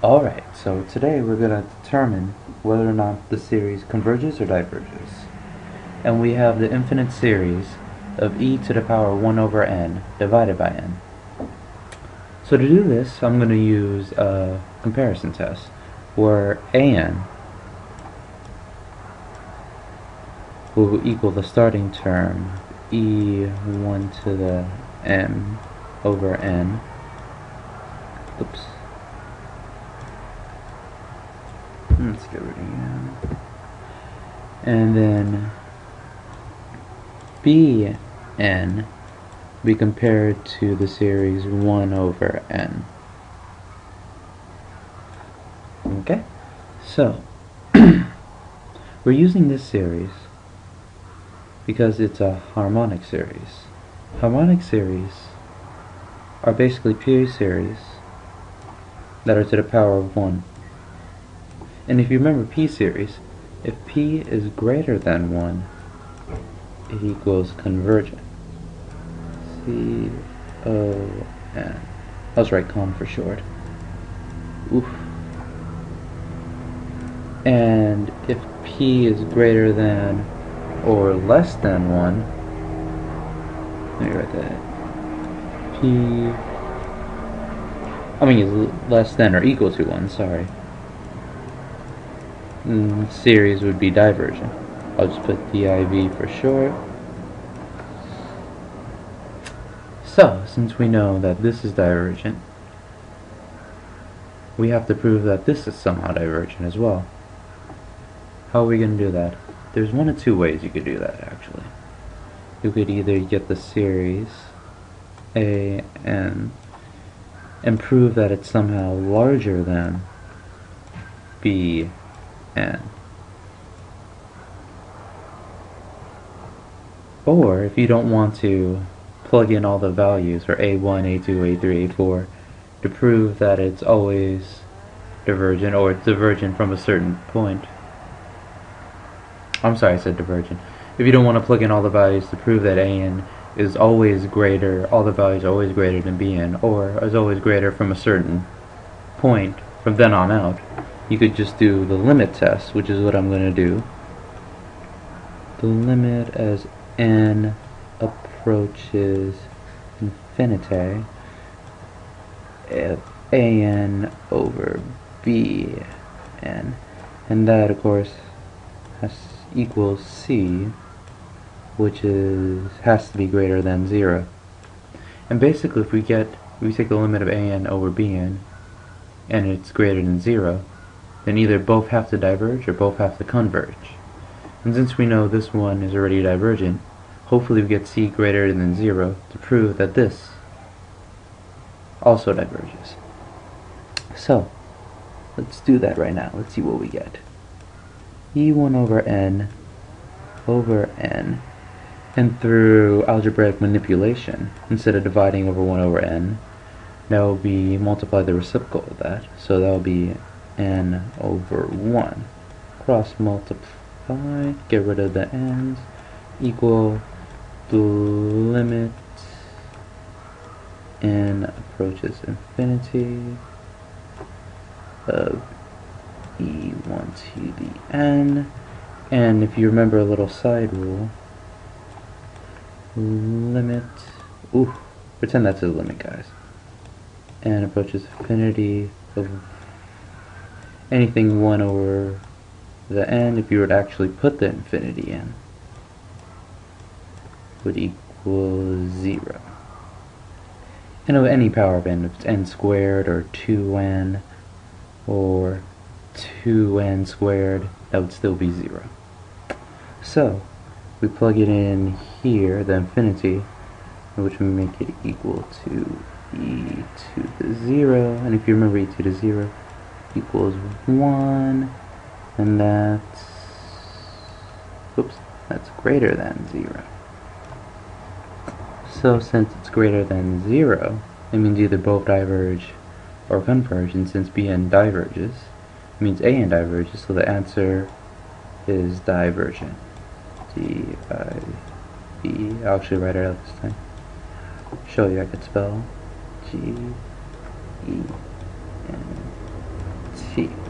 Alright, so today we're going to determine whether or not the series converges or diverges. And we have the infinite series of e to the power 1 over n divided by n. So to do this, I'm going to use a comparison test where an will equal the starting term e1 to the m over n. Oops. Let's get rid of n. And then bn be compared to the series 1 over n. Okay? So, we're using this series because it's a harmonic series. Harmonic series are basically pure series that are to the power of 1. And if you remember p-series, if p is greater than 1, it equals convergent. C-O-N. I'll just write con for short. Oof. And if p is greater than or less than 1, let me write that. Is less than or equal to 1, sorry. Series would be divergent. I'll just put div for short. So, since we know that this is divergent, we have to prove that this is somehow divergent as well. How are we going to do that? There's one of two ways you could do that, actually. You could either get the series a n and prove that it's somehow larger than b n. Or, if you don't want to plug in all the values for a1, a2, a3, a4 to prove that it's always divergent, or it's divergent from a certain point. I'm sorry, I said divergent. If you don't want to plug in all the values to prove that an is always greater, all the values are always greater than bn, or is always greater from a certain point from then on out, you could just do the limit test, which is what I'm going to do. The limit as n approaches infinity of an over bn, and that of course equals c, which has to be greater than 0. And basically if we take the limit of an over bn and it's greater than 0, then either both have to diverge or both have to converge. And since we know this one is already divergent, hopefully we get c greater than 0 to prove that this also diverges. So, let's do that right now. Let's see what we get. e1 over n, and through algebraic manipulation, instead of dividing over 1 over n, that will be multiply the reciprocal of that, so that will be n over 1. Cross multiply, get rid of the n's, equal the limit n approaches infinity of e1 to the n. And if you remember a little side rule, limit, pretend that's a limit, guys, n approaches infinity of anything 1 over the n, if you were to actually put the infinity in, would equal 0. And of any power of n, if it's n squared or 2n or 2n squared, that would still be 0. So, we plug it in here, the infinity, which would make it equal to e to the 0, and if you remember e to the 0 equals 1, and that's greater than 0. So since it's greater than 0, it means either both diverge or converge, and since bn diverges, it means an diverges, so the answer is divergent. D-I-V. I'll actually write it out this time. Show you I could spell G-E-N feet.